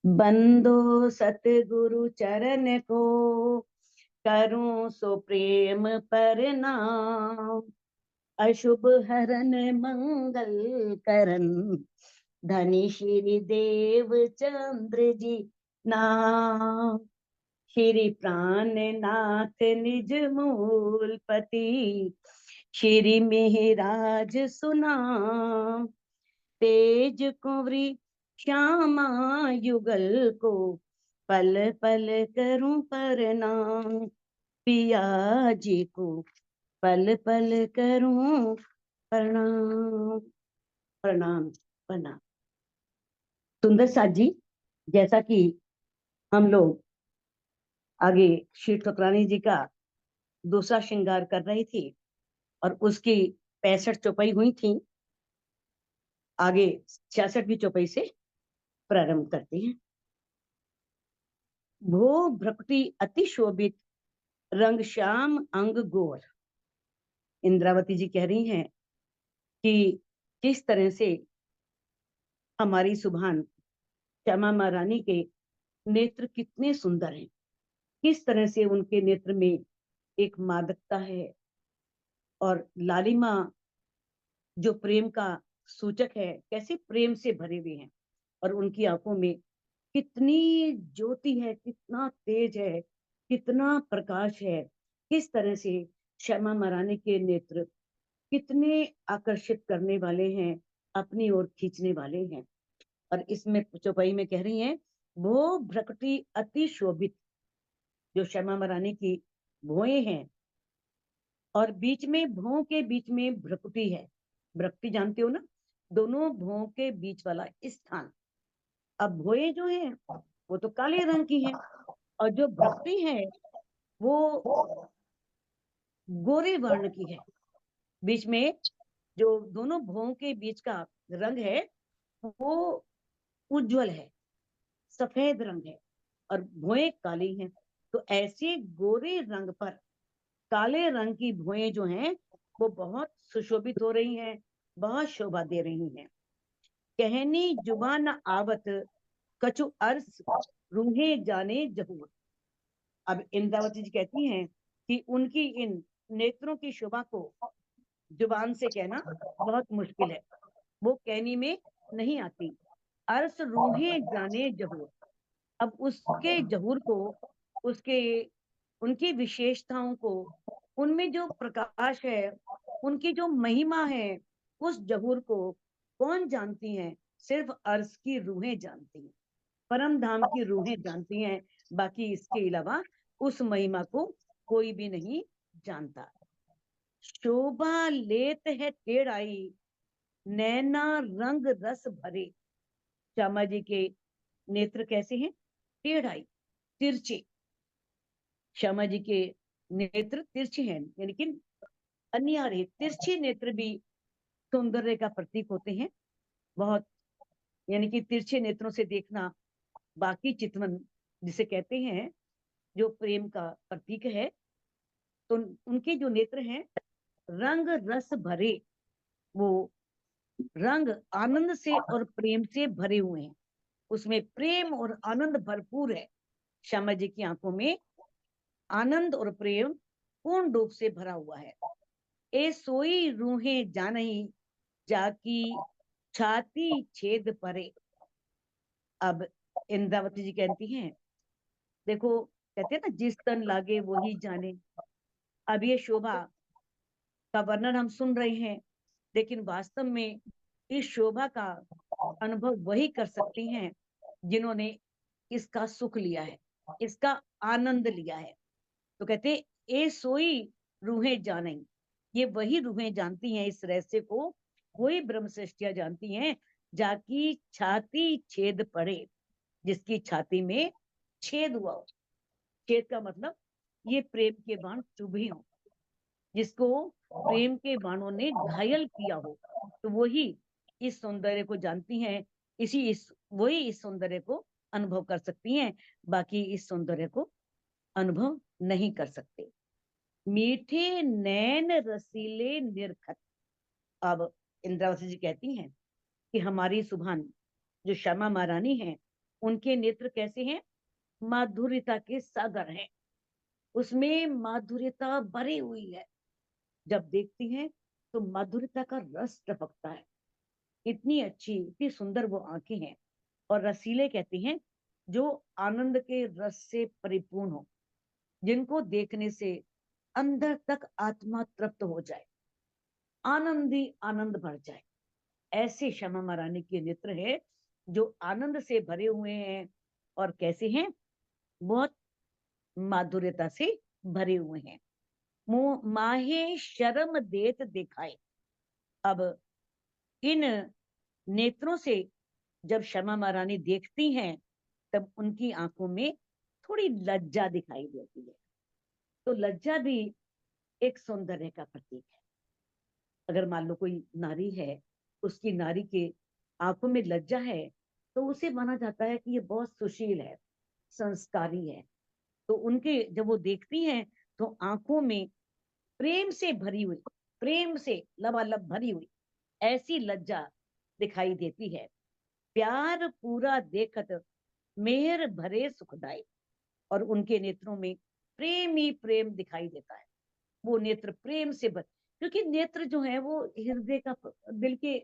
बंदो सतगुरु चरण को, करूं सो प्रेम प्रणाम। अशुभ हरन मंगल करन, धनी श्री देव चंद्र जी नाम। श्री प्राणनाथ निज मूलपति, श्री मिहिराज सुनाम। तेज कुंवरी श्यामा युगल को, पल पल करूं प्रणाम। पिया जी को पल पल करूं प्रणाम। प्रणाम प्रणाम। सुंदर साथ जी, जैसा कि हम लोग आगे श्री ठकुरानी जी का दूसरा श्रृंगार कर रही थी और उसकी 65 चौपाई हुई थी, आगे 66वीं चौपाई से प्रारंभ करते हैं। भो भ्रकुटी अति शोभित, रंग श्याम अंग गोर। इंद्रावती जी कह रही हैं कि किस तरह से हमारी सुभान श्यामा महारानी के नेत्र कितने सुंदर हैं, किस तरह से उनके नेत्र में एक मादकता है और लालिमा जो प्रेम का सूचक है, कैसे प्रेम से भरे हुए हैं। और उनकी आंखों में कितनी ज्योति है, कितना तेज है, कितना प्रकाश है। किस तरह से श्यामा महारानी के नेत्र कितने आकर्षित करने वाले हैं, अपनी ओर खींचने वाले हैं। और इसमें चौपाई में कह रही हैं, वो भ्रकुटी अति शोभित, जो श्यामा महारानी की भुएं हैं और बीच में भुओं के बीच में भ्रकुटी है। भ्रकुटी जानते हो ना, दोनों भुओं के बीच वाला स्थान। अब भुएं जो हैं वो तो काले रंग की हैं और जो भ्रकुटी है वो गोरे वर्ण की है। बीच में जो दोनों भुओं के बीच का रंग है वो उज्जवल है, सफेद रंग है और भुएं काली हैं। तो ऐसे गोरे रंग पर काले रंग की भुएं जो हैं वो बहुत सुशोभित हो रही हैं, बहुत शोभा दे रही हैं। कहनी जुबान आवत, कछु अर्स रूहे जाने जहूर। अब इंद्रावती जी कहती हैं कि उनकी इन नेत्रों की शोभा को जुबान से कहना बहुत मुश्किल है, वो कहनी में नहीं आती। अर्स रूहे जाने जहूर। अब उसके जहूर को, उसके उनकी विशेषताओं को, उनमें जो प्रकाश है, उनकी जो महिमा है, उस जहूर को कौन जानती है? सिर्फ अर्श की रूहें जानती हैं, परम धाम की रूहें जानती हैं। बाकी इसके अलावा उस महिमा को कोई भी नहीं जानता। शोभा लेत है टेढ़ाई, नैना रंग रस भरे। श्यामा जी के नेत्र कैसे हैं? टेढ़ाई, तिरछे। श्यामा जी के नेत्र तिरछे हैं, यानी कि अन्यारे तिरछे नेत्र भी सौंदर्य का प्रतीक होते हैं। बहुत, यानी कि तिरछे नेत्रों से देखना, बाकी चितवन जिसे कहते हैं, जो प्रेम का प्रतीक है। तो उनके जो नेत्र हैं रंग रस भरे, वो रंग आनंद से और प्रेम से भरे हुए हैं, उसमें प्रेम और आनंद भरपूर है। श्यामा जी की आंखों में आनंद और प्रेम पूर्ण रूप से भरा हुआ है। ए सोई रूहें जानही, जाकी छाती छेद परे। अब इंद्रावती जी कहती हैं, देखो कहते हैं ना, जिस तन लागे वही जाने। अब ये शोभा का वर्णन हम सुन रहे हैं, लेकिन वास्तव में इस शोभा का अनुभव वही कर सकती हैं जिन्होंने इसका सुख लिया है, इसका आनंद लिया है। तो कहते ए सोई रूहें जाने, ये वही रूहें जानती हैं इस रहस्य को, वही ब्रह्म सृष्टियां जानती हैं। जाकी छाती छेद पड़े, जिसकी छाती में छेद हुआ हो। छेद का मतलब ये प्रेम के बाण चुभे हो, जिसको प्रेम के बाणों ने घायल किया हो, तो वही इस सौंदर्य को जानती हैं। वही इस सौंदर्य को अनुभव कर सकती हैं, बाकी इस सौंदर्य को अनुभव नहीं कर सकते। मीठे नैन रसीले निरखत। अब इंद्रावती जी कहती हैं कि हमारी सुभान जो श्यामा महारानी हैं, उनके नेत्र कैसे हैं? माधुर्यता के सागर हैं, उसमें माधुर्यता भरी हुई है। जब देखती हैं तो माधुर्यता का रस टपकता है। इतनी अच्छी, इतनी सुंदर वो आंखें हैं। और रसीले कहती हैं जो आनंद के रस से परिपूर्ण हो, जिनको देखने से अंदर तक आत्मा तृप्त हो जाए, आनंद ही आनंद भर जाए। ऐसे श्यामा महारानी के नेत्र है जो आनंद से भरे हुए हैं। और कैसे हैं? बहुत माधुर्यता से भरे हुए हैं। माहे शर्म देत दिखाए। अब इन नेत्रों से जब श्यामा महारानी देखती हैं, तब उनकी आंखों में थोड़ी लज्जा दिखाई देती है। तो लज्जा भी एक सौंदर्य का प्रतीक है। अगर मान लो कोई नारी है, उसकी नारी के आंखों में लज्जा है, तो उसे माना जाता है कि ये बहुत सुशील है, संस्कारी है। तो उनके जब वो देखती हैं तो आंखों में प्रेम से भरी हुई, प्रेम से लबालब भरी हुई ऐसी लज्जा दिखाई देती है। प्यार पूरा देखत मेहर भरे सुखदाई। और उनके नेत्रों में प्रेम ही प्रेम दिखाई देता है। वो नेत्र प्रेम से भर, क्योंकि नेत्र जो है वो हृदय का, दिल के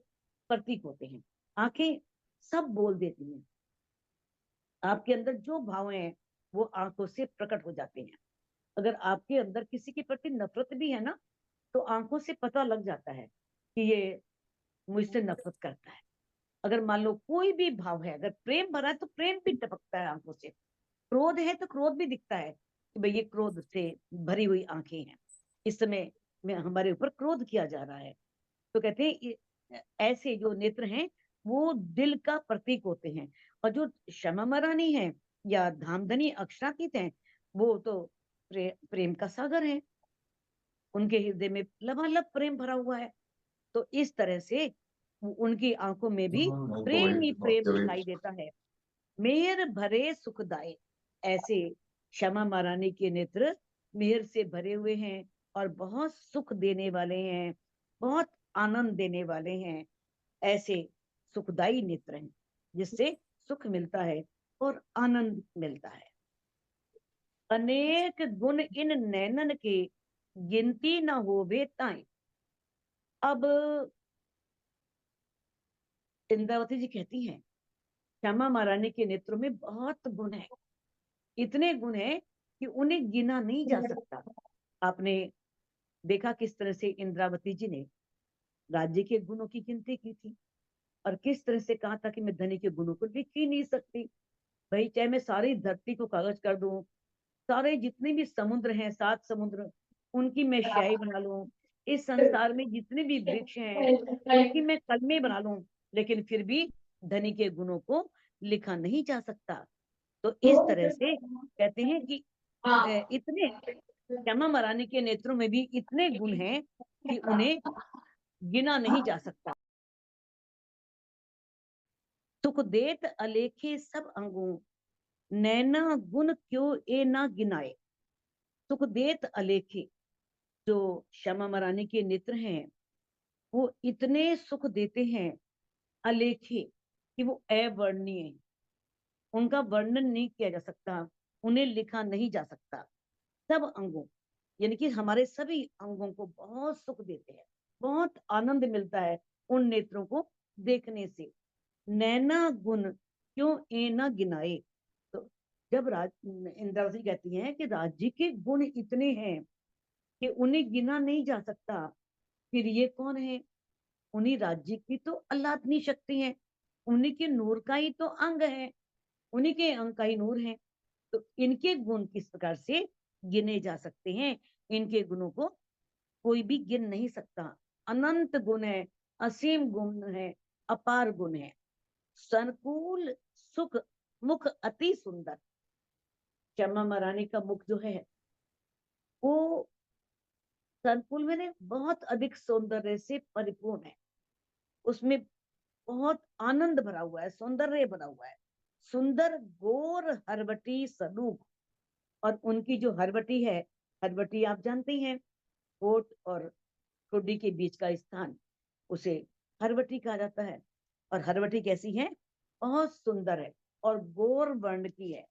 प्रतीक होते हैं। आंखें सब बोल देती हैं। आपके अंदर जो भाव हैं वो आंखों से प्रकट हो जाते हैं। अगर आपके अंदर किसी के प्रति नफरत भी है ना, तो आंखों से पता लग जाता है कि ये मुझसे नफरत करता है। अगर मान लो कोई भी भाव है, अगर प्रेम भरा है तो प्रेम भी टपकता है आंखों से। क्रोध है तो क्रोध भी दिखता है कि भाई ये क्रोध से भरी हुई आंखें हैं, इस समय में हमारे ऊपर क्रोध किया जा रहा है। तो कहते हैं ऐसे जो नेत्र हैं वो दिल का प्रतीक होते हैं। और जो श्यामा महारानी है या धामधनी अक्षरातीत हैं, वो तो प्रेम का सागर है। उनके हृदय में लबालब प्रेम भरा हुआ है। तो इस तरह से उनकी आंखों में भी प्रेम ही प्रेम दिखाई देता है। मेहर भरे सुखदाय। ऐसे श्यामा महारानी के नेत्र मेहर से भरे हुए हैं और बहुत सुख देने वाले हैं, बहुत आनंद देने वाले हैं। ऐसे सुखदाई नेत्र हैं जिससे सुख मिलता है और आनंद मिलता है। अनेक गुण इन नैनन के गिनती न होवे ताए। अब इंद्रावती जी कहती हैं श्यामा महारानी के नेत्रों में बहुत गुण है, इतने गुण है कि उन्हें गिना नहीं जा सकता। आपने देखा किस तरह से इंद्रावती जी ने राज्य के गुणों की गिनती की थी और किस तरह से कहा था कि मैं धनी के गुणों को लिख ही नहीं सकती। भाई चाहे मैं सारी धरती को कागज कर दूं, सारे जितने भी समुद्र हैं, 7 समुद्र, उनकी मैं स्याही बना लूं, इस संसार में जितने भी वृक्ष हैं उनकी मैं कलमें बना लूं, लेकिन फिर भी धनी के गुणों को लिखा नहीं जा सकता। तो इस तरह से कहते हैं कि इतने श्यामा महारानी के नेत्रों में भी इतने गुण हैं कि उन्हें गिना नहीं जा सकता। सुख देत अलेखे सब अंगों, नैना गुण क्यों ए ना गिनाए। सुख देत अलेखे, जो श्यामा महारानी के नेत्र हैं वो इतने सुख देते हैं, अलेखे, कि वो अवर्णनीय, उनका वर्णन नहीं किया जा सकता, उन्हें लिखा नहीं जा सकता। सब अंगों यानी कि हमारे सभी अंगों को बहुत सुख देते हैं, बहुत आनंद मिलता है उन नेत्रों को देखने से। नैना गुण क्यों ए ना गिनाए। तो जब इंद्रावती कहती हैं कि राज्य के गुण इतने हैं कि उन्हें गिना नहीं जा सकता, फिर ये कौन है? उन्हीं राज्य की तो अल्लाहनी शक्ति है, उन्हीं के नूर का ही तो अंग है, उन्हीं के अंग का ही नूर है। तो इनके गुण किस प्रकार से गिने जा सकते हैं? इनके गुणों को कोई भी गिन नहीं सकता। अनंत गुण है, असीम गुण है, अपार गुण है। संकुल सुख मुख अति सुंदर। श्यामा महारानी का मुख जो है वो संकुल में बहुत अधिक सौंदर्य से परिपूर्ण है। उसमें बहुत आनंद भरा हुआ है, सौंदर्य भरा हुआ है। सुंदर गोर हरवटी सलूक। और उनकी जो हरवटी है, हरवटी आप जानते हैं, होठ और ठोडी के बीच का स्थान, उसे हरवटी कहा जाता है। और हरवटी कैसी है? बहुत सुंदर है और गोर वर्ण की है।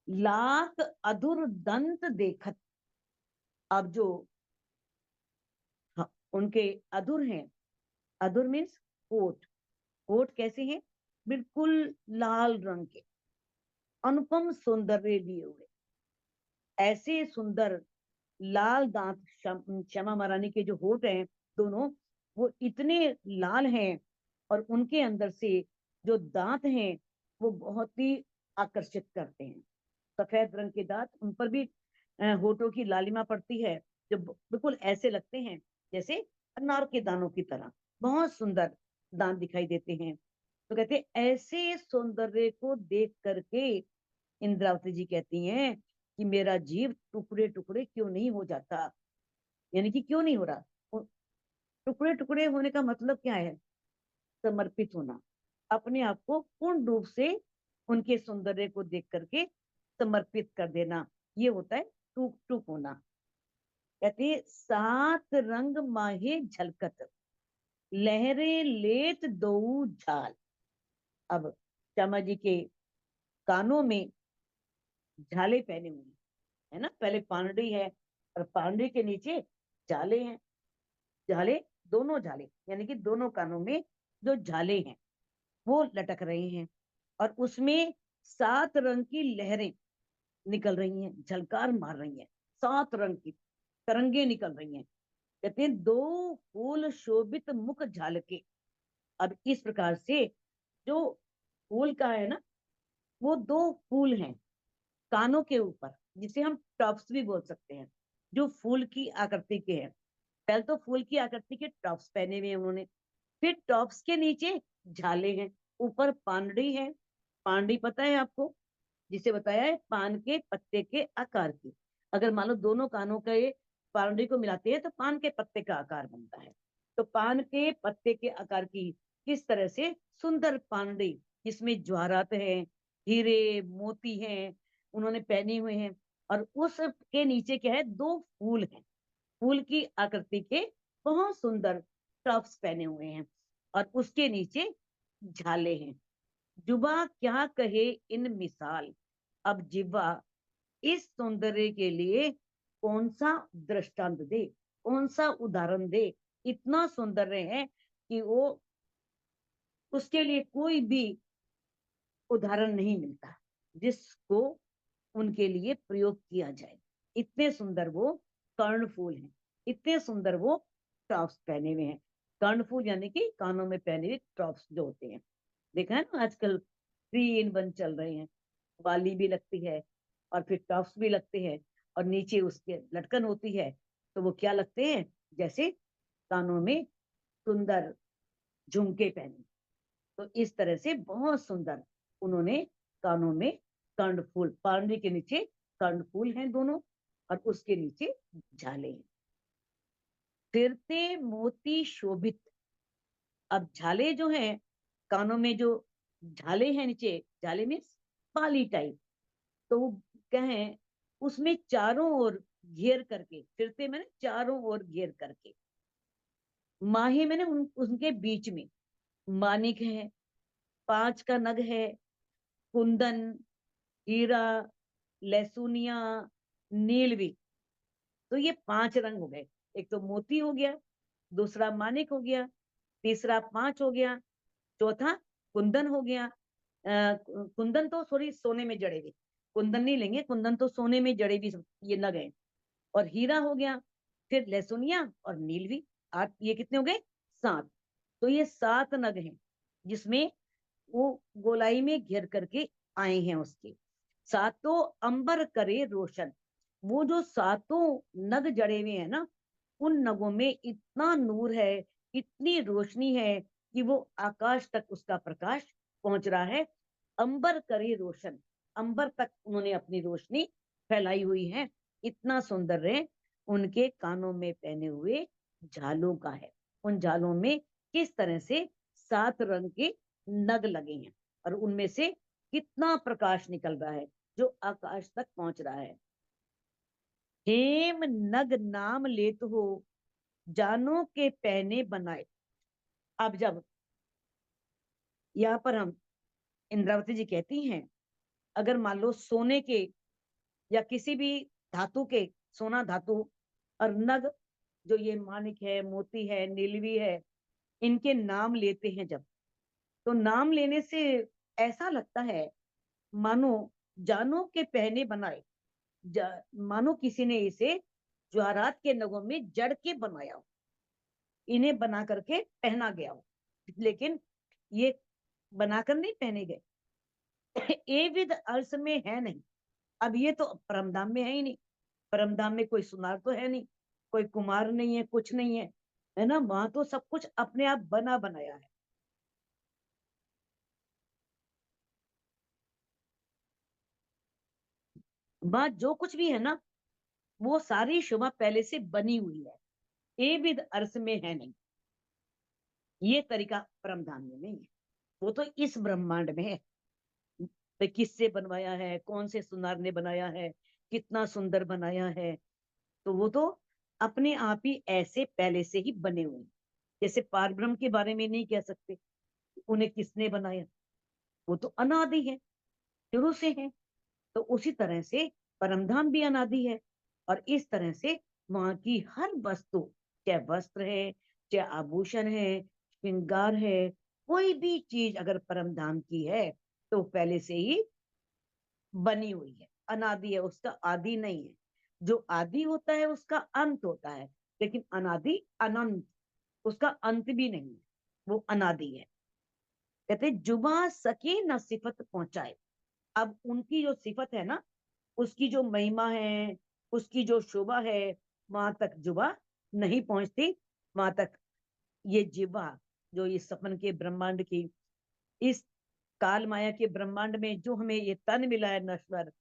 लाख अधुर दंत देखत, अब जो उनके अधुर हैं, अधुर मीन्स होठ, होठ कैसे हैं? बिल्कुल लाल रंग के, अनुपम सौंदर्य लिए हुए, ऐसे सुंदर लाल दांत श्यामा महारानी के जो होठ हैं दोनों, वो इतने लाल हैं, और उनके अंदर से जो दांत हैं वो बहुत ही आकर्षित करते हैं। सफेद रंग के दांत, उन पर भी होठों की लालिमा पड़ती है, जो बिल्कुल ऐसे लगते हैं जैसे अनार के दानों की तरह, बहुत सुंदर दांत दिखाई देते हैं। तो कहते हैं ऐसे सौंदर्य को देख करके इंद्रावती जी कहती हैं कि मेरा जीव टुकड़े टुकड़े क्यों नहीं हो जाता, यानी कि क्यों नहीं हो रहा। टुकड़े टुकड़े होने का मतलब क्या है? समर्पित होना, अपने आप को पूर्ण रूप से उनके सौंदर्य को देख करके समर्पित कर देना, ये होता है टूक टूक होना। कहते हैं सात रंग माहे झलकत, लहरे लेत दो झाल। अब श्यामा जी के कानों में झाले पहने हुए हैं, है ना, पहले पांडड़ी है और पांडड़ी के नीचे झाले हैं, झाले, दोनों झाले, यानी कि दोनों कानों में जो झाले हैं वो लटक रहे हैं, और उसमें सात रंग की लहरें निकल रही हैं, झलकार मार रही हैं, सात रंग की तरंगे निकल रही हैं। कहते हैं दो फूल शोभित मुख झालके। अब इस प्रकार से जो फूल का है ना, वो दो फूल हैं कानों के ऊपर, जिसे हम टॉप्स भी बोल सकते हैं, जो फूल की आकृति के हैं। पहले तो फूल की आकृति के टॉप्स पहने हुए हैं उन्होंने, फिर टॉप्स के नीचे झाले हैं, ऊपर पानड़ी है। पानड़ी पता है आपको, जिसे बताया है पान के पत्ते के आकार की। अगर मान लो दोनों कानों के पानड़ी को मिलाते हैं तो पान के पत्ते का आकार बनता है। तो पान के पत्ते के आकार की किस तरह से सुंदर पानड़ी, जिसमें ज्वारात है, हीरे मोती हैं, उन्होंने पहने हुए हैं, और उसके नीचे क्या है? दो फूल हैं, फूल की आकृति के बहुत सुंदर टॉप्स पहने हुए हैं, और उसके नीचे झाले हैं। जुबा क्या कहे इन मिसाल, अब जिब्वा इस सौंदर्य के लिए कौन सा दृष्टांत दे, कौन सा उदाहरण दे। इतना सौंदर्य है कि वो, उसके लिए कोई भी उदाहरण नहीं मिलता जिसको उनके लिए प्रयोग किया जाए। इतने सुंदर वो कर्णफूल हैं, इतने सुंदर वो टॉप्स पहने हुए हैं। कर्णफूल यानी कि कानों में पहने हुए टॉप्स जो होते हैं, देखा है ना आजकल 3 in 1 चल रहे हैं, बाली भी लगती है और फिर टॉप्स भी लगते हैं, और नीचे उसके लटकन होती है, तो वो क्या लगते हैं? जैसे कानों में सुंदर झुमके पहने। तो इस तरह से बहुत सुंदर उन्होंने कानों में कर्णफूल, पांडवी के नीचे कर्णफूल हैं दोनों, और उसके नीचे झाले हैं। फिरते मोती शोभित, अब झाले जो हैं कानों में, जो झाले हैं नीचे, झाले मीन्स बाली टाइप, तो वो क्या है? उसमें चारों ओर घेर करके, फिरते मैंने चारों ओर घेर करके, माही मैंने उनके बीच में मानिक है, 5 का नग है, कुंदन, हीरा, लहसुनिया, नीलवी। तो ये 5 रंग हो गए। एक तो मोती हो गया, दूसरा मानिक हो गया, तीसरा 5 हो गया, चौथा कुंदन हो गया। कुंदन तो सॉरी सोने में जड़े हुए, कुंदन नहीं लेंगे, कुंदन तो सोने में जड़े भी ये नग है। और हीरा हो गया, फिर लहसुनिया और नीलवी, 8, ये कितने हो गए? 7। तो ये 7 नग हैं जिसमें वो गोलाई में घेर करके आए हैं उसके। सातों अंबर करे रोशन, वो जो सातों नग जड़े हुए हैं ना, उन नगों में इतना नूर है, इतनी रोशनी है कि वो आकाश तक उसका प्रकाश पहुंच रहा है। अंबर करे रोशन, अंबर तक उन्होंने अपनी रोशनी फैलाई हुई है। इतना सुंदर है उनके कानों में पहने हुए झालों का है। उन झालों में किस तरह से 7 रंग के नग लगे हैं, और उनमें से कितना प्रकाश निकल रहा है जो आकाश तक पहुंच रहा है। हेम नग नाम लेत हो, जानो के पहने बनाए। अब जब यहाँ पर हम इंद्रावती जी कहती हैं, अगर मान लो सोने के या किसी भी धातु के, सोना धातु और नग, जो ये माणिक है, मोती है, नीलवी है, इनके नाम लेते हैं जब, तो नाम लेने से ऐसा लगता है मानो जानों के पहने बनाए, मानो किसी ने इसे ज्वारात के नगों में जड़ के बनाया हो, इन्हें बना करके पहना गया हो, लेकिन ये बनाकर नहीं पहने गए। ए विद अर्थ में है नहीं। अब ये तो परमधाम में है ही नहीं, परमधाम में कोई सुनार तो है नहीं, कोई कुमार नहीं है, कुछ नहीं है, है ना। वहां तो सब कुछ अपने आप बना बनाया है। वहां जो कुछ भी है ना, वो सारी शोभा पहले से बनी हुई है, ए विद अर्थ में है नहीं। ये तरीका परमधाम में नहीं है। वो तो इस ब्रह्मांड में है, भाई किससे बनवाया है, कौन से सुनार ने बनाया है, कितना सुंदर बनाया है, तो वो तो अपने आप ही ऐसे पहले से ही बने हुए हैं। जैसे पार ब्रह्म के बारे में नहीं कह सकते उन्हें किसने बनाया, वो तो अनादि है, शुरू से है। तो उसी तरह से परमधाम भी अनादि है। और इस तरह से वहां की हर वस्तु, चाहे वस्त्र है, चाहे आभूषण है, श्रृंगार है, कोई भी चीज अगर परमधाम की है तो पहले से ही बनी हुई है, अनादि है, उसका आदि नहीं है। जो आदि होता है उसका अंत होता है, लेकिन अनादि अनंत, उसका अंत भी नहीं है, वो अनादि है। कहते जुबा सके न सिफत पहुंचाए। अब उनकी जो सिफत है ना, उसकी जो महिमा है, उसकी जो शोभा है, वहां तक जुबा नहीं पहुंचती। वहां तक ये जिबा, जो इस सपन के ब्रह्मांड की, इस काल माया के ब्रह्मांड में जो हमें ये तन मिला है नश्वर,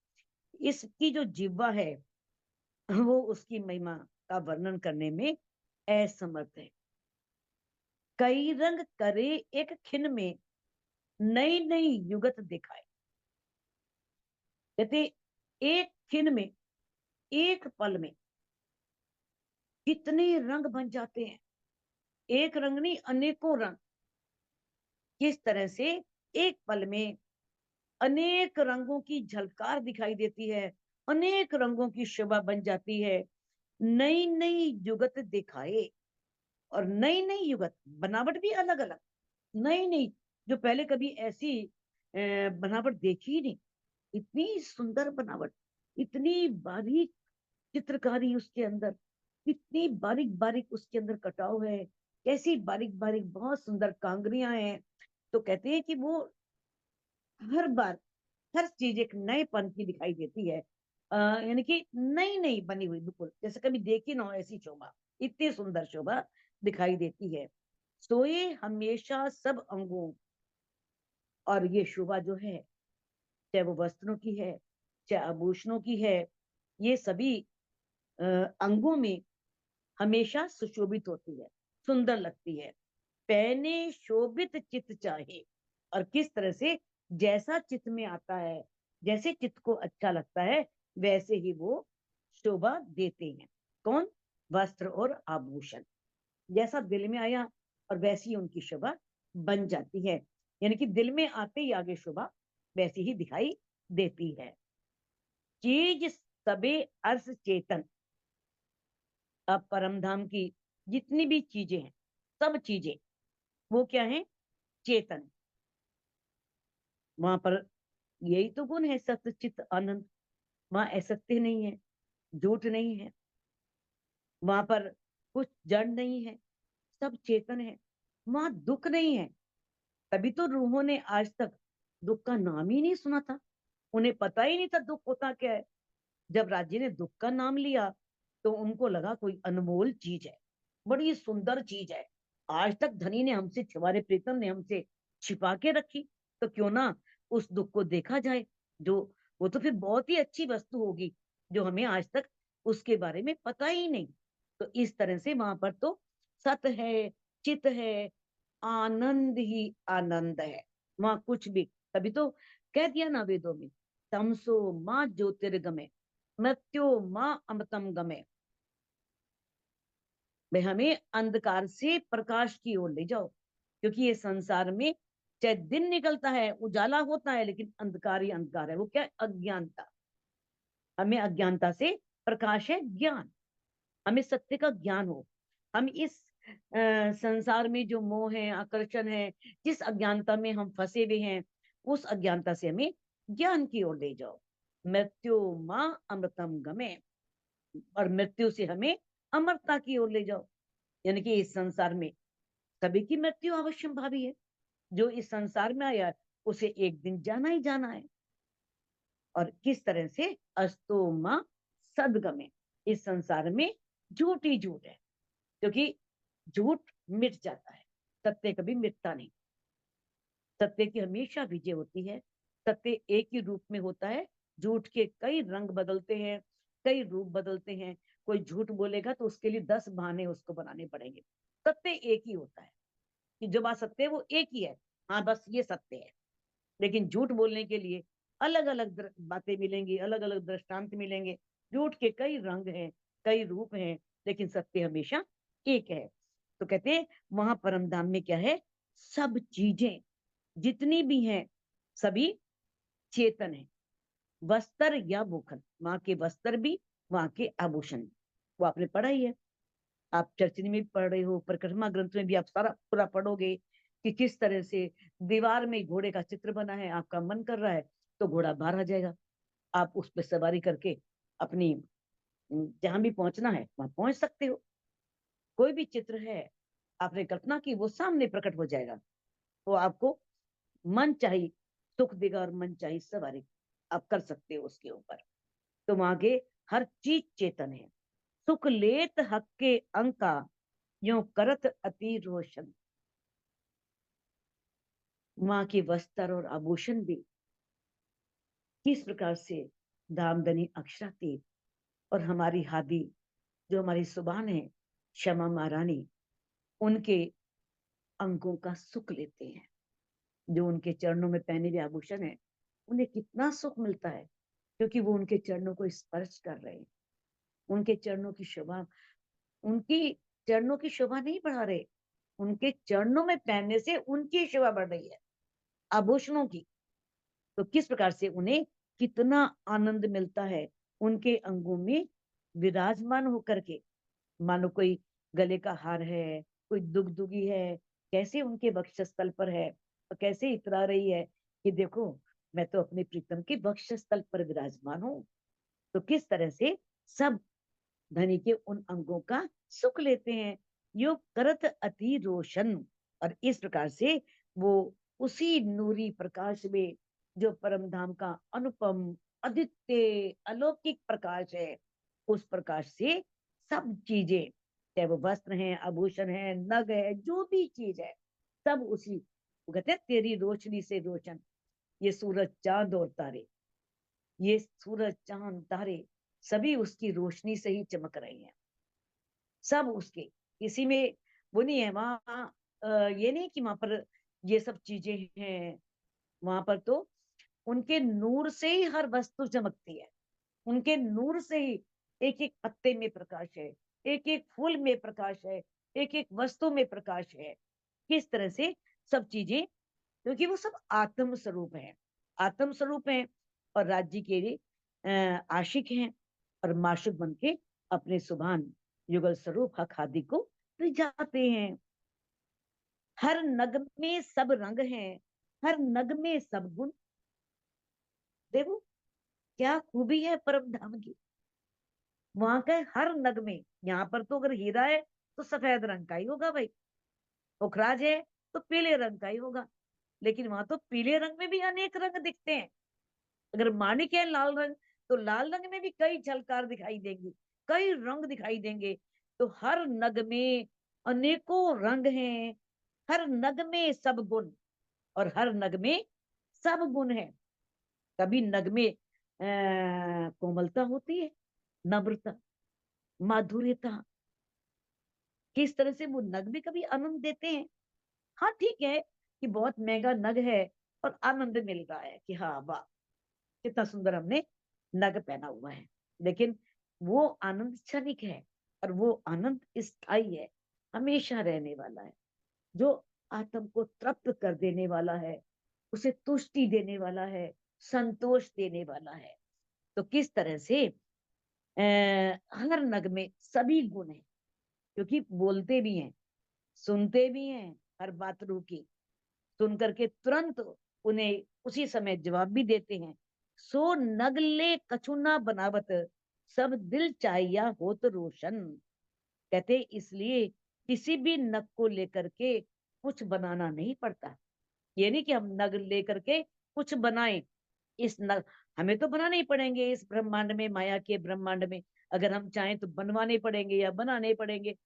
इसकी जो जिह्वा है, वो उसकी महिमा का वर्णन करने में असमर्थ है। कई रंग करे एक खिन में, नई नई युगत दिखाए। कहते एक खिन में, एक पल में कितने रंग बन जाते हैं। एक रंग नहीं, अनेकों रंग। किस तरह से एक पल में अनेक रंगों की झलकार दिखाई देती है, अनेक रंगों की शोभा बन जाती है। नई नई युगत दिखाए, और नई नई युगत, बनावट भी अलग अलग, नई नई, जो पहले कभी ऐसी बनावट देखी ही नहीं। इतनी सुंदर बनावट, इतनी बारीक चित्रकारी उसके अंदर, इतनी बारीक बारीक उसके अंदर कटाव है, कैसी बारीक बारीक बहुत सुंदर कांगरियां हैं। तो कहते हैं कि वो हर बार हर चीज एक नएपन की दिखाई देती है। यानी कि नई नई बनी हुई, बिल्कुल जैसे कभी देखी ना हो ऐसी शोभा, इतनी सुंदर शोभा दिखाई देती है। सोए हमेशा सब अंगों, और ये शोभा जो है, चाहे वो वस्त्रों की है, चाहे आभूषणों की है, ये सभी अ, अंगों में हमेशा सुशोभित होती है, सुंदर लगती है। पहने शोभित चित चाहे, और किस तरह से जैसा चित में आता है, जैसे चित को अच्छा लगता है, वैसे ही वो शोभा देते हैं। कौन? वस्त्र और आभूषण। जैसा दिल में आया और वैसी उनकी शोभा बन जाती है। यानी कि दिल में आते ही आगे शोभा वैसी ही दिखाई देती है। चीज सबे अर्थ चेतन। अब परमधाम की जितनी भी चीजें हैं, सब चीजें वो क्या है? चेतन। वहां पर यही तो गुण है, सत्य चित आनंद। वहां असत्य नहीं है, झूठ नहीं है, वहां पर कुछ जड़ नहीं है, सब चेतन है। वहां दुख नहीं है। तभी तो रूहों ने आज तक दुख का नाम ही नहीं सुना था, उन्हें पता ही नहीं था दुख होता क्या है। जब राज्य ने दुख का नाम लिया तो उनको लगा कोई अनमोल चीज है, बड़ी सुंदर चीज है, आज तक धनी ने हमसे, हमारे प्रीतम ने हमसे छिपा के रखी, तो क्यों ना उस दुख को देखा जाए। जो वो तो फिर बहुत ही अच्छी वस्तु होगी, जो हमें आज तक उसके बारे में पता ही नहीं। तो इस तरह से वहां पर तो सत है, चित है, आनंद ही आनंद है। वहां कुछ भी, तभी तो कह दिया ना वेदों में, तमसो माँ ज्योतिर्गमय, मृत्यु माँ अमृतम गमे। भाई हमें अंधकार से प्रकाश की ओर ले जाओ, क्योंकि ये संसार में चाहे दिन निकलता है, उजाला होता है, लेकिन अंधकार ही अंधकार है। वो क्या है? अज्ञानता। हमें अज्ञानता से प्रकाश है ज्ञान, हमें सत्य का ज्ञान हो। हम इस संसार में जो मोह है, आकर्षण है, जिस अज्ञानता में हम फंसे हुए हैं, उस अज्ञानता से हमें ज्ञान की ओर ले जाओ। मृत्यु माँ अमृतम गमे, और मृत्यु से हमें अमरता की ओर ले जाओ। यानी कि इस संसार में सभी की मृत्यु अवश्य भावी है। जो इस संसार में आया उसे एक दिन जाना ही जाना है। और किस तरह से अस्तो माँ सदगमे, इस संसार में झूठ ही झूठ है, क्योंकि झूठ मिट जाता है, सत्य कभी मिटता नहीं। सत्य की हमेशा विजय होती है। सत्य एक ही रूप में होता है। झूठ के कई रंग बदलते हैं, कई रूप बदलते हैं। कोई झूठ बोलेगा तो उसके लिए 10 बहाने उसको बनाने पड़ेंगे। सत्य एक ही होता है, कि जो बात सत्य है वो एक ही है। हाँ, बस ये सत्य है। लेकिन झूठ बोलने के लिए अलग अलग बातें मिलेंगी, अलग अलग दृष्टांत मिलेंगे। झूठ के कई रंग हैं, कई रूप हैं, लेकिन सत्य हमेशा एक है। तो कहते हैं वहां परम धाम में क्या है? सब चीजें जितनी भी हैं सभी चेतन है। वस्त्र या भूषण, वहां के वस्त्र भी, वहां के आभूषण भी। वो आपने पढ़ा ही है, आप चर्चिनी में भी पढ़ रहे हो, परिक्रमा ग्रंथ में भी आप सारा पूरा पढ़ोगे कि किस तरह से दीवार में घोड़े का चित्र बना है। आपका मन कर रहा है तो घोड़ा बाहर आ जाएगा, आप उस पर सवारी करके अपनी जहां भी पहुंचना है वहां पहुंच सकते हो। कोई भी चित्र है आपने कल्पना की, वो सामने प्रकट हो जाएगा। वो आपको मन चाहिए सुख देगा, और मन चाहिए सवारी आप कर सकते हो उसके ऊपर। तो वहां के हर चीज चेतन है। सुख लेत हक के अंका, यो करत अति रोशन। वहां के वस्त्र और आभूषण भी किस प्रकार से धामधनी अक्षरातीत, और हमारी हादी जो हमारी सुबान है, क्षमा महारानी, उनके अंगों का सुख लेते हैं। जो उनके चरणों में पहने हुए आभूषण है, उन्हें कितना सुख मिलता है, क्योंकि वो उनके चरणों को स्पर्श कर रहे हैं। उनके चरणों की शोभा, उनकी चरणों की शोभा नहीं बढ़ा रहे, उनके चरणों में पहनने से उनकी शोभा बढ़ रही है, आभूषणों की। तो किस प्रकार से उन्हें कितना आनंद मिलता है उनके अंगों में विराजमान होकर के। मानो कोई गले का हार है, कोई दुगदुगी है, कैसे उनके वक्षस्थल पर है, और कैसे इतरा रही है कि देखो मैं तो अपने प्रीतम के वक्षस्थल पर विराजमान हूं। तो किस तरह से सब धनी के उन अंगों का सुख लेते हैं। यो करत अति रोशन, और इस प्रकार से वो उसी नूरी प्रकाश में, जो परम धाम का अनुपम अद्वितीय अलौकिक प्रकाश है, उस प्रकाश से सब चीजें, चाहे वो वस्त्र हैं, आभूषण है, नग है, जो भी चीज है, सब उसी, वो कहते हैं तेरी रोशनी से रोशन। ये सूरज चांद और तारे, ये सूरज चांद तारे सभी उसकी रोशनी से ही चमक रहे हैं। सब उसके, इसी में वो नहीं है वहां। ये नहीं कि वहां पर ये सब चीजें हैं, वहां पर तो उनके नूर से ही हर वस्तु चमकती है। उनके नूर से ही एक एक पत्ते में प्रकाश है, एक एक फूल में प्रकाश है, एक एक वस्तु में प्रकाश है। किस तरह से सब चीजें, क्योंकि वो सब आत्म स्वरूप है, आत्म स्वरूप है, और राज्य के लिए आशिक हैं, और माशुक बन के अपने सुभान युगल स्वरूप हक हादी को रिझाते हैं। हर नग में सब रंग हैं, हर नग में सब गुण। देखो क्या खूबी है परम धाम की। वहां का हर नग में, यहाँ पर तो अगर हीरा है तो सफेद रंग का ही होगा भाई, पुखराज है तो पीले रंग का ही होगा। लेकिन वहां तो पीले रंग में भी अनेक रंग दिखते हैं। अगर माणिक है लाल रंग, तो लाल रंग में भी कई झलकार दिखाई देंगी, कई रंग दिखाई देंगे। तो हर नग में अनेकों रंग हैं, हर नग में सब गुण, और हर नग में सब गुण है। कभी नग में कोमलता होती है, नम्रता, माधुर्यता, किस तरह से वो नग भी कभी आनंद देते हैं। हाँ ठीक है कि बहुत महंगा नग है और आनंद मिल रहा है कि हाँ वाह कितना सुंदर हमने नग पहना हुआ है, लेकिन वो आनंद क्षणिक है और वो आनंद स्थायी है, हमेशा रहने वाला है, जो आत्म को तृप्त कर देने वाला है, उसे तुष्टि देने वाला है, संतोष देने वाला है। तो किस तरह से हर नग में सभी गुण हैं, क्योंकि बोलते भी हैं, सुनते भी हैं, हर बात रूकी सुन करके तुरंत उन्हें उसी समय जवाब भी देते हैं। सो नगले कछुना बनावत, सब दिल चाहिया होत रोशन। कहते इसलिए किसी भी नग को लेकर के कुछ बनाना नहीं पड़ता। ये नहीं कि हम नग लेकर के कुछ बनाएं, इस नग हमें तो बनाने ही पड़ेंगे, इस ब्रह्मांड में, माया के ब्रह्मांड में अगर हम चाहें तो बनवाने पड़ेंगे या बनाने पड़ेंगे।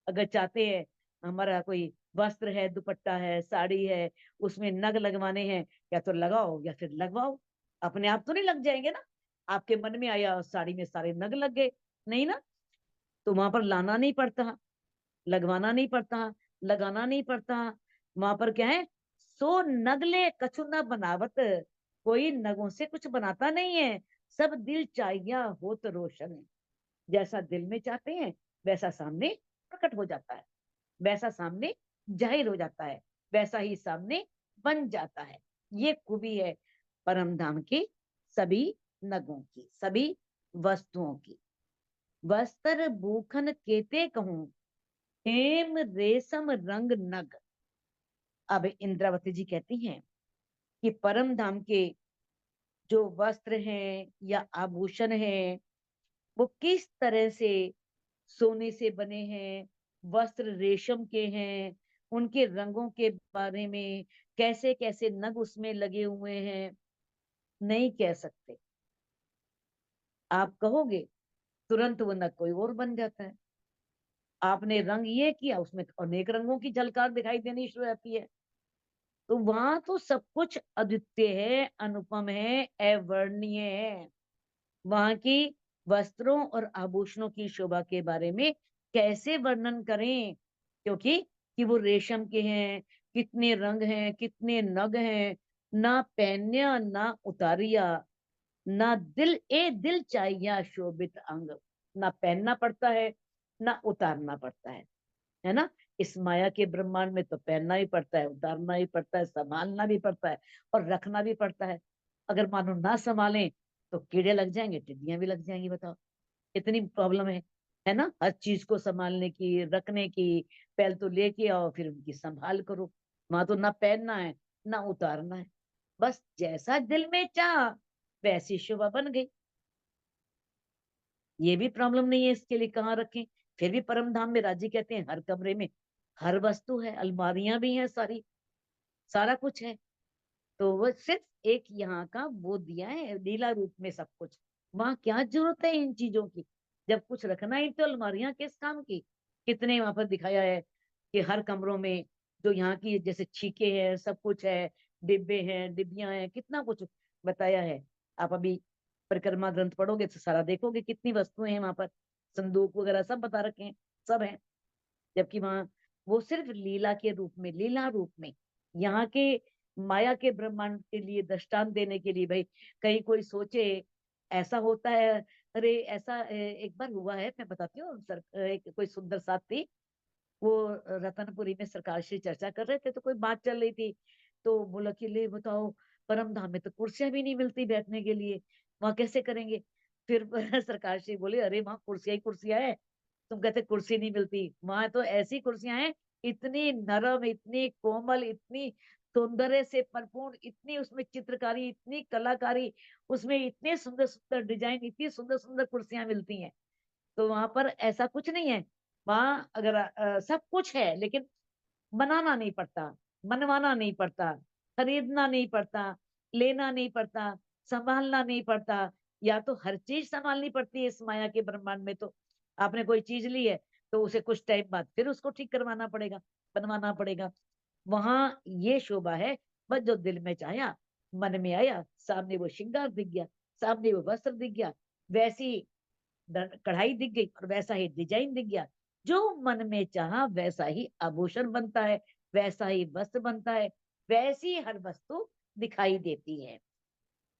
अगर चाहते हैं, हमारा कोई वस्त्र है, दुपट्टा है, साड़ी है, उसमें नग लगवाने हैं, या तो लगाओ या फिर लगवाओ। अपने आप तो नहीं लग जाएंगे ना। आपके मन में आया साड़ी में सारे नग लग गए, नहीं ना। तो वहां पर लाना नहीं पड़ता, लगवाना नहीं पड़ता, लगाना नहीं पड़ता। वहां पर क्या है, सो नगले कछु न बनावत, कोई नगों से कुछ बनाता नहीं है। सब दिल चाहिया हो तो रोशन, जैसा दिल में चाहते हैं वैसा सामने प्रकट हो जाता है, वैसा सामने जाहिर हो जाता है, वैसा ही सामने बन जाता है। ये खूबी है परम धाम की सभी नगों की, सभी वस्तुओं की। वस्त्र भूखन केते कहूं, हेम रेशम रंग नग। अब इंद्रावती जी कहती हैं कि परम धाम के जो वस्त्र हैं या आभूषण हैं, वो किस तरह से सोने से बने हैं, वस्त्र रेशम के हैं, उनके रंगों के बारे में, कैसे कैसे नग उसमें लगे हुए हैं, नहीं कह सकते। आप कहोगे तुरंत वो नग कोई और बन जाता है। आपने रंग ये किया, उसमें अनेक रंगों की झलकार दिखाई देनी शुरू होती है। तो वहां तो सब कुछ अद्वितीय है, अनुपम है, अवर्णनीय है। वहां की वस्त्रों और आभूषणों की शोभा के बारे में कैसे वर्णन करें, क्योंकि कि वो रेशम के हैं, कितने रंग हैं, कितने नग हैं, ना पहनिया ना उतारिया, ना दिल चाहिए शोभित अंग। ना पहनना पड़ता है, ना उतारना पड़ता है ना। इस माया के ब्रह्मांड में तो पहनना ही पड़ता है, उतारना ही पड़ता है, संभालना भी पड़ता है और रखना भी पड़ता है। अगर मानो ना संभालें तो कीड़े लग जाएंगे, टिड्डियां भी लग जाएंगी, बताओ कितनी प्रॉब्लम है ना। हर चीज को संभालने की, रखने की, पहले तो लेके आओ फिर उनकी संभाल करो। वहां तो ना पहनना है ना उतारना है, बस जैसा दिल में चाह वैसी शोभा बन गई। ये भी प्रॉब्लम नहीं है, इसके लिए कहाँ रखें। फिर भी परम धाम में राजी कहते हैं हर कमरे में हर वस्तु है, अलमारियां भी हैं सारी, सारा कुछ है। तो वो सिर्फ एक यहाँ का वो दिया है लीला रूप में सब कुछ। वहां क्या जरूरत है इन चीजों की, जब कुछ रखना ही तो अलमारियां किस काम की। कितने वहां पर दिखाया है कि हर कमरों में जो यहाँ की जैसे छीके हैं, सब कुछ है, डिब्बे हैं, डिब्बियां हैं, कितना कुछ बताया है। आप अभी परिक्रमा ग्रंथ पढ़ोगे तो सारा देखोगे कितनी वस्तुएं हैं वहां पर, संदूक वगैरह सब बता रखे हैं, सब है। जबकि वहां वो सिर्फ लीला के रूप में, लीला रूप में यहाँ के माया के ब्रह्मांड के लिए दृष्टांत देने के लिए। भाई कहीं कोई सोचे ऐसा होता है, अरे ऐसा एक बार हुआ है, मैं बताती हूँ सर। एक कोई सुंदर साथ थी, वो रतनपुरी में सरकार श्री चर्चा कर रहे थे, तो कोई बात चल रही थी। तो बोला कि ले बताओ, परम धाम में तो कुर्सियां भी नहीं मिलती बैठने के लिए, वहां कैसे करेंगे। फिर सरकार श्री बोले अरे वहां कुर्सियां ही कुर्सियां है, तुम कहते कुर्सी नहीं मिलती, वहां तो ऐसी कुर्सियां हैं, इतनी नरम, इतनी कोमल, इतनी सौंदर्य से भरपूर, इतनी उसमें चित्रकारी, इतनी कलाकारी, उसमें इतने सुंदर सुंदर डिजाइन, इतनी सुंदर सुंदर कुर्सियां मिलती हैं। तो वहां पर ऐसा कुछ नहीं है। वहां अगर सब कुछ है लेकिन बनाना नहीं पड़ता, मनवाना नहीं पड़ता, खरीदना नहीं पड़ता, लेना नहीं पड़ता, संभालना नहीं पड़ता। या तो हर चीज संभालनी पड़ती है इस माया के ब्रह्मांड में। तो आपने कोई चीज ली है तो उसे कुछ टाइम बाद फिर उसको ठीक करवाना पड़ेगा, बनवाना पड़ेगा। वहां ये शोभा है, बस जो दिल में चाहा, मन में आया, सामने वो श्रृंगार दिख गया, सामने वो वस्त्र दिख गया, वैसी कढ़ाई दिख गई और वैसा ही डिजाइन दिख गया। जो मन में चाहा वैसा ही आभूषण बनता है, वैसा ही वस्त्र बनता है, वैसी हर वस्तु दिखाई देती है।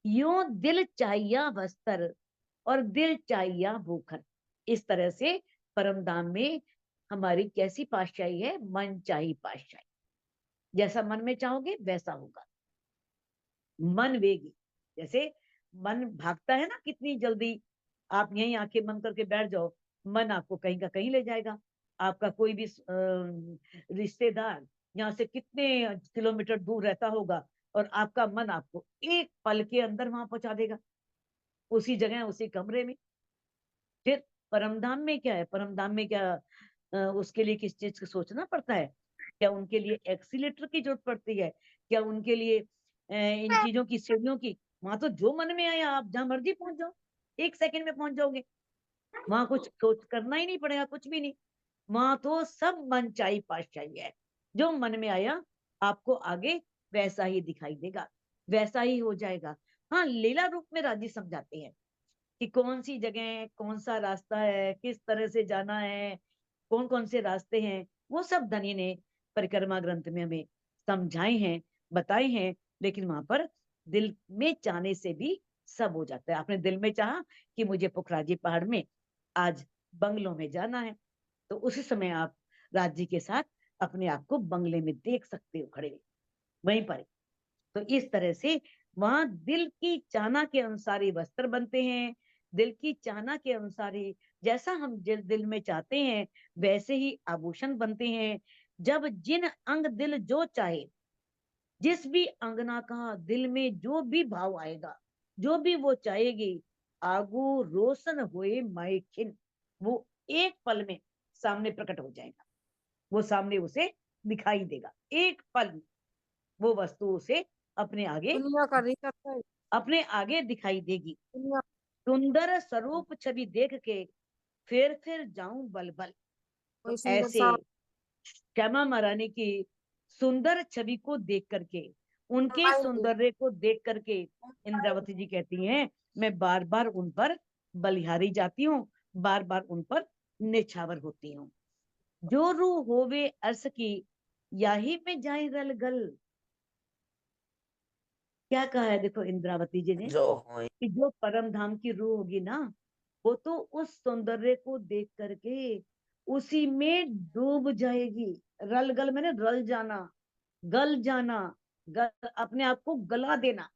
यूं दिल चाहिया वस्त्र, और दिल चाहिया भूखन। इस तरह से परम धाम में हमारी कैसी पातशाही है? मन चाही पातशाही। जैसा मन में चाहोगे वैसा होगा। मन वेगी, जैसे मन भागता है ना कितनी जल्दी, आप यहीं आंखें बंद करके बैठ जाओ, मन आपको कहीं का कहीं ले जाएगा। आपका कोई भी रिश्तेदार यहाँ से कितने किलोमीटर दूर रहता होगा, और आपका मन आपको एक पल के अंदर वहां पहुंचा देगा, उसी जगह उसी कमरे में। फिर परमधाम में क्या है? परमधाम में क्या उसके लिए किस चीज का सोचना पड़ता है? क्या उनके लिए एक्सीलेटर की जरूरत पड़ती है? क्या उनके लिए इन चीजों की, सीढ़ियों की? वहां तो जो मन में आया आप जहां मर्जी पहुंच जाओ, 1 सेकंड में पहुंच जाओगे। वहां कुछ सोच करना ही नहीं पड़ेगा, कुछ भी नहीं। वहां तो सब मन चाही पातशाही है। जो मन में आया आपको आगे वैसा ही दिखाई देगा, वैसा ही हो जाएगा। हाँ, लीला रूप में राजी समझाते हैं कि कौन सी जगह, कौन सा रास्ता है, किस तरह से जाना है, कौन कौन से रास्ते हैं, वो सब धनी ने परिक्रमा ग्रंथ में हमें समझाए हैं, बताए हैं। लेकिन वहां पर दिल में चाहने से भी सब हो जाता है। आपने दिल में चाहा कि मुझे पुखराजी पहाड़ में आज बंगलों में जाना है, तो उसी समय आप राजी के साथ अपने आप को बंगले में देख सकते हो खड़े वहीं पर। तो इस तरह से वहां दिल की चाहना के अनुसार ही वस्त्र बनते हैं, दिल की चाहना के अनुसार ही, जैसा हम दिल में चाहते हैं वैसे ही आभूषण बनते हैं। जब जिन अंग दिल जो चाहे, जिस भी अंगना का दिल में जो भी भाव आएगा, जो भी वो चाहेगी, आगू रोशन हुए मायखिन, वो एक पल में सामने प्रकट हो जाएगा। वो सामने उसे दिखाई देगा, एक पल में वो वस्तु उसे अपने आगे, दुनिया का नहीं करता है। अपने आगे दिखाई देगी। दुनिया सुंदर स्वरूप छवि देख के फिर जाऊं बल बल। कोई तो सुंदर ऐसे सा श्यामा महारानी की सुंदर छवि को देख करके, उनके मोबाइल सौंदर्य को देख करके इंद्रावती जी कहती हैं, मैं बार बार उन पर बलिहारी जाती हूँ, बार बार उन पर निछावर होती हूँ। जो रूह होवे अर्श की, याही में जाए रल गल। क्या कहा है देखो इंद्रावती जी ने, जो हो कि जो परम धाम की रूह होगी ना, वो तो उस सौंदर्य को देख करके उसी में डूब जाएगी। रल गल मैंने रल जाना, गल जाना, अपने आप को गला देना।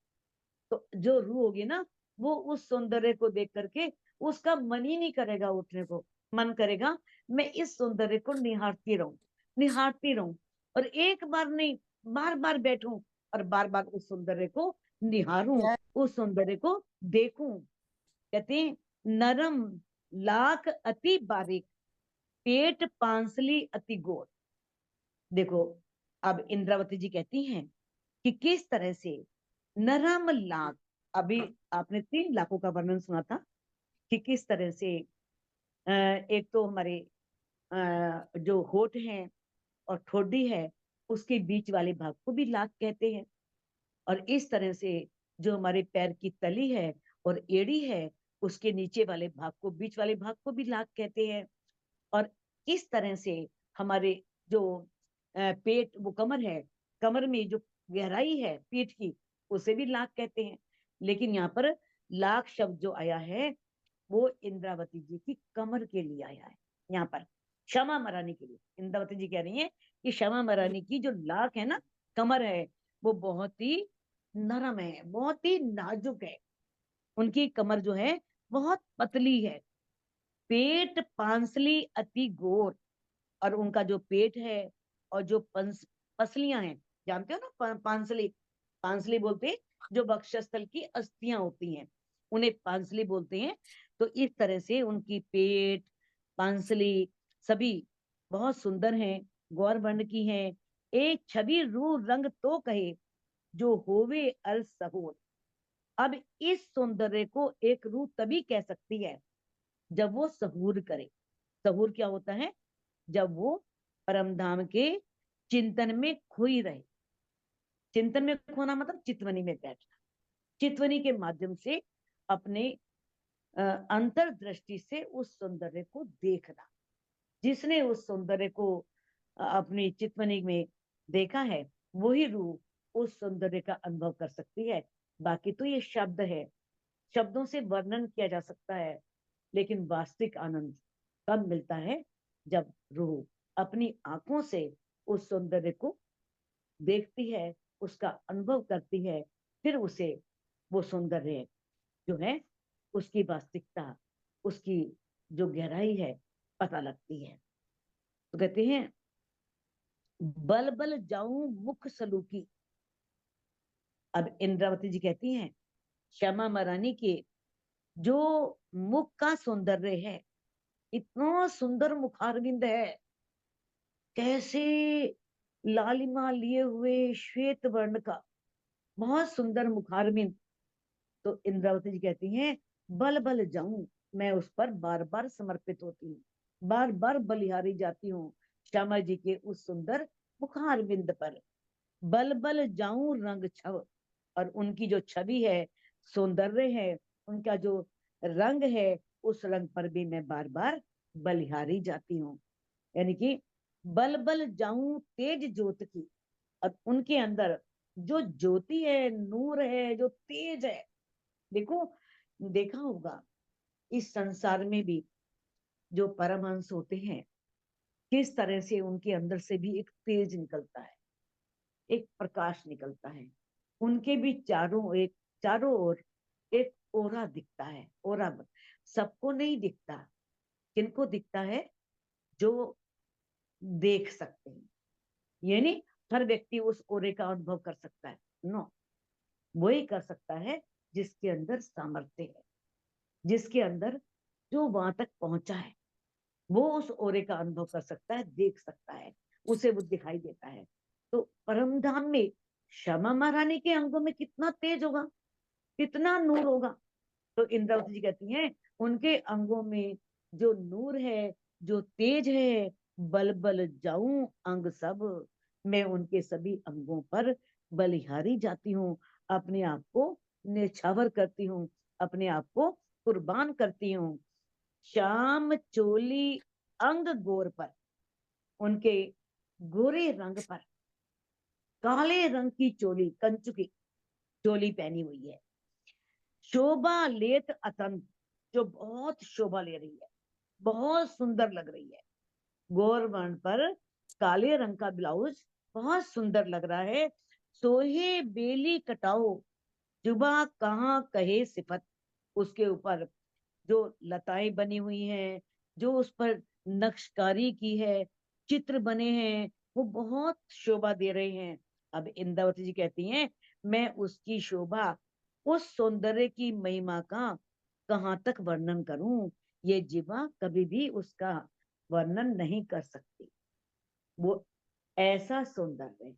तो जो रूह होगी ना, वो उस सौंदर्य को देख करके उसका मन ही नहीं करेगा उठने को। मन करेगा मैं इस सौंदर्य को निहारती रहूं, निहारती रहूं, और एक बार नहीं, बार बार बैठूं और बार बार उस सौंदर्य को निहारूं, गया। उस सौंदर्य को देखूं। कहते हैं नरम लाख अति बारीक, पेट पांसली अति गोर। देखो, अब इंद्रावती जी कहती हैं कि किस तरह से नरम लाख, अभी आपने 3 लाखों का वर्णन सुना था, कि किस तरह से एक तो हमारे जो होठ हैं और ठोडी है, उसके बीच वाले भाग को भी लाख कहते हैं। और इस तरह से जो हमारे पैर की तली है और एड़ी है, उसके नीचे वाले भाग को, बीच वाले भाग को भी लाख कहते हैं। और इस तरह से हमारे जो पेट, वो कमर है, कमर में जो गहराई है पीठ की, उसे भी लाख कहते हैं। लेकिन यहाँ पर लाख शब्द जो आया है, वो इंद्रावती जी की कमर के लिए आया है। यहाँ पर क्षमा महारानी के लिए इंद्रावती जी कह रही हैं कि क्षमा महारानी की जो लाख है ना, कमर है, वो बहुत ही नरम है, बहुत ही नाजुक है। उनकी कमर जो है बहुत पतली है। पेट पांसली अति गोर, और उनका जो पेट है और जो पसलियां हैं, जानते हो ना, पांसली, पांसली बोलते हैं जो वक्षस्थल की अस्थियां होती हैं, उन्हें पांसली बोलते हैं। तो इस तरह से उनकी पेट, पांसली सभी बहुत सुंदर हैं, गौर वर्ण की हैं। एक छवि रूप रंग तो कहे, जो होवे अल सहोर। अब इस सौंदर्य को एक रूह तभी कह सकती है जब वो सहूर करे। सहूर क्या होता है? जब वो परम धाम के चिंतन में खोई रहे। चिंतन में खोना मतलब चितवनी में बैठना, चितवनी के माध्यम से अपने अंतर्दृष्टि से उस सौंदर्य को देखना। जिसने उस सौंदर्य को अपनी चितवनी में देखा है, वही रूह उस सौंदर्य का अनुभव कर सकती है। बाकी तो ये शब्द है, शब्दों से वर्णन किया जा सकता है, लेकिन वास्तविक आनंद कब मिलता है? जब रूह अपनी आंखों से उस सौंदर्य को देखती है, उसका अनुभव करती है, फिर उसे वो सौंदर्य जो है उसकी वास्तविकता, उसकी जो गहराई है पता लगती है। तो कहते हैं बल बल जाऊं मुख सलूकी। अब इंद्रावती जी कहती हैं श्यामा महारानी के जो मुख का सौंदर्य है, इतना सुंदर मुखारविंद है, कैसे लालिमा लिए हुए श्वेत वर्ण का बहुत सुंदर मुखारविंद। तो इंद्रावती जी कहती हैं बल बल जाऊं, मैं उस पर बार बार समर्पित होती हूँ, बार बार बलिहारी जाती हूँ श्यामा जी के उस सुंदर मुखारविंद पर। बल बल जाऊं रंग छव, और उनकी जो छवि है, सौंदर्य है, उनका जो रंग है, उस रंग पर भी मैं बार बार बलिहारी जाती हूँ। यानी कि बल बल जाऊं तेज ज्योत की, और उनके अंदर जो ज्योति है, नूर है, जो तेज है। देखो, देखा होगा इस संसार में भी जो परमहंस होते हैं, किस तरह से उनके अंदर से भी एक तेज निकलता है, एक प्रकाश निकलता है। उनके भी चारों ओर एक ओरा दिखता है। ओरा सबको नहीं दिखता, किनको दिखता है? जो देख सकते हैं। यानी हर व्यक्ति उस ओरे का अनुभव कर सकता है? नो, वही कर सकता है जिसके अंदर सामर्थ्य है, जिसके अंदर जो वहां तक पहुंचा है, वो उस ओरे का अनुभव कर सकता है, देख सकता है, उसे वो दिखाई देता है। तो परम धाम में श्यामा महारानी के अंगों में कितना तेज होगा, कितना नूर होगा। तो इंद्रावती जी कहती हैं उनके अंगों में जो नूर है, जो तेज है, बल बल जाऊं अंग सब, मैं उनके सभी अंगों पर बलिहारी जाती हूँ, अपने आप को न्यौछावर करती हूँ, अपने आप को कुर्बान करती हूँ। श्याम चोली अंग गोर पर, उनके गोरे रंग पर काले रंग की चोली, कंचु की चोली पहनी हुई है। शोभा लेत अतंत, जो बहुत शोभा ले रही है, बहुत सुंदर लग रही है। गोर वर्ण पर काले रंग का ब्लाउज बहुत सुंदर लग रहा है। सोहे बेली कटाओ, जुबा कहाँ कहे सिफत, उसके ऊपर जो लताएं बनी हुई हैं, जो उस पर नक्शकारी की है, चित्र बने हैं, वो बहुत शोभा दे रहे हैं। अब इंद्रावती जी कहती हैं मैं उसकी शोभा, उस सौंदर्य की महिमा का कहाँ तक वर्णन करूं, ये जीवा कभी भी उसका वर्णन नहीं कर सकती। वो ऐसा सौंदर्य है,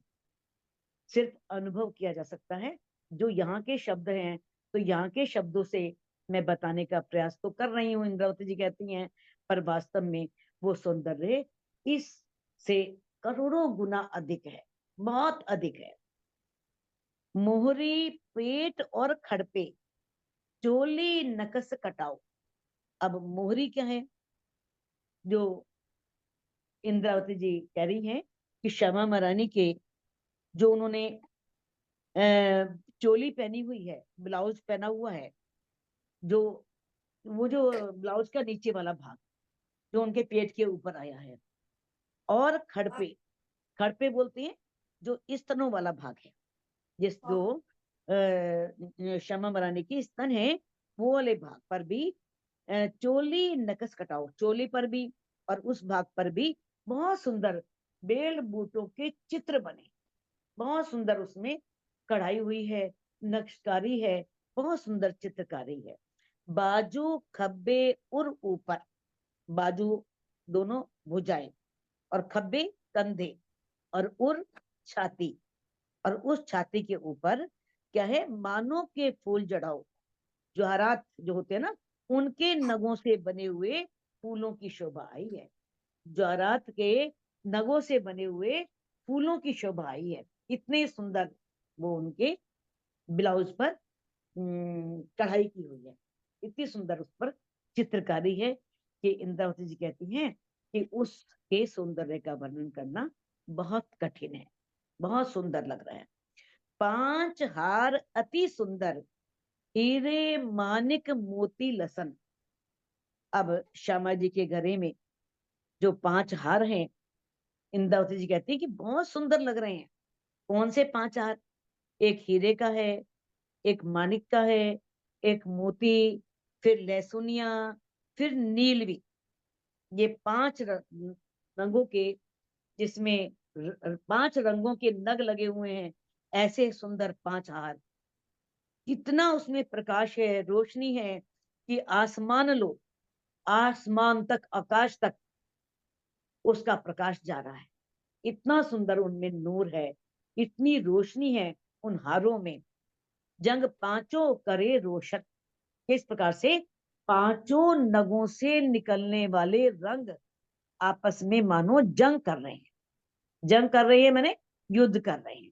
सिर्फ अनुभव किया जा सकता है। जो यहाँ के शब्द हैं, तो यहाँ के शब्दों से मैं बताने का प्रयास तो कर रही हूँ, इंद्रावती जी कहती हैं, पर वास्तव में वो सौंदर्य इस से करोड़ों गुना अधिक है, बहुत अधिक है। मोहरी पेट और खड़पे, चोली नकस कटाओ। अब मोहरी क्या है? जो इंद्रावती जी कह रही हैं कि श्यामा महारानी के जो उन्होंने चोली पहनी हुई है, ब्लाउज पहना हुआ है, जो वो जो ब्लाउज का नीचे वाला भाग जो उनके पेट के ऊपर आया है, और खड़पे, खड़पे बोलते हैं जो स्तनों वाला भाग है, जिस जो श्यामा महारानी की स्तन है, वो वाले भाग पर भी चोली नकस कटाओ, चोली पर भी और उस भाग पर भी बहुत सुंदर बेल बूटों के चित्र बने, बहुत सुंदर उसमें कढ़ाई हुई है, नक्शकारी है, बहुत सुंदर चित्रकारी है। बाजू खब्बे उर ऊपर, बाजू दोनों भुजाएं, और खब्बे कंधे, और उर छाती, और उस छाती के ऊपर क्या है? मानो के फूल जड़ाओ, जवाहरात जो होते हैं ना, उनके नगों से बने हुए फूलों की शोभा आई है। जवाहरात के नगों से बने हुए फूलों की शोभा आई है। इतने सुंदर वो उनके ब्लाउज पर कढ़ाई की हुई है, इतनी सुंदर उस पर चित्रकारी है कि इंद्रावती जी कहती हैं कि उसके सौंदर्य का वर्णन करना बहुत कठिन है, बहुत सुंदर लग रहा है। पांच हार अति सुंदर, हीरे मानिक मोती लसन। अब श्यामा जी के गले में जो 5 हार हैं, इंद्रावती जी कहती है कि बहुत सुंदर लग रहे हैं। कौन से 5 हार? एक हीरे का है, एक मानिक का है, एक मोती, फिर लहसुनिया, फिर नीलवी। ये 5 रंगों के, जिसमें 5 रंगों के नग लगे हुए हैं, ऐसे सुंदर 5 हार। कितना उसमें प्रकाश है, रोशनी है कि आसमान लो, आसमान तक, आकाश तक उसका प्रकाश जा रहा है। इतना सुंदर उनमें नूर है, इतनी रोशनी है उन हारों में। जंग पांचों करे रोशन। किस प्रकार से? पांचों नगों से निकलने वाले रंग आपस में मानो जंग कर रहे हैं। जंग कर रही है मैंने युद्ध कर रहे हैं।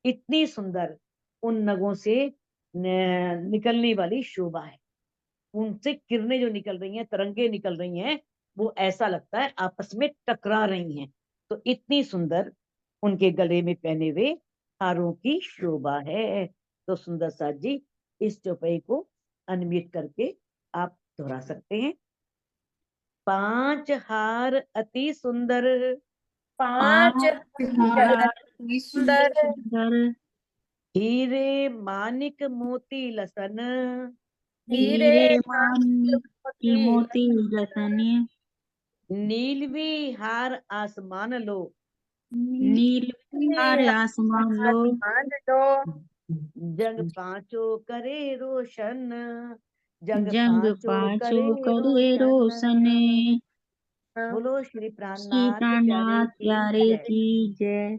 इतनी सुंदर उन नगों से निकलने वाली शोभा है। उनसे किरणें जो निकल रही हैं, तरंगे निकल रही हैं, वो ऐसा लगता है आपस में टकरा रही हैं। तो इतनी सुंदर उनके गले में पहने हुए हारों की शोभा है। तो सुंदर साथ जी, इस चौपाई को अनम्यूट करके आप दोहरा सकते हैं। 5 हार अति सुंदर, 5 हार अति सुंदर, सुंदर, हीरे मानिक मोती लसन, हीरे मानिक मोती लसने, नीलवी हार आसमान लो, नील हार आसमान लो, आसमान लो, जंग पांचों करे रोशन, जंग जंग पांचों करे पांचों करे रोशन। रोशन। बोलो श्री श्री प्राणनाथ प्यारे प्राणनाथ की प्यारे जय। की जय।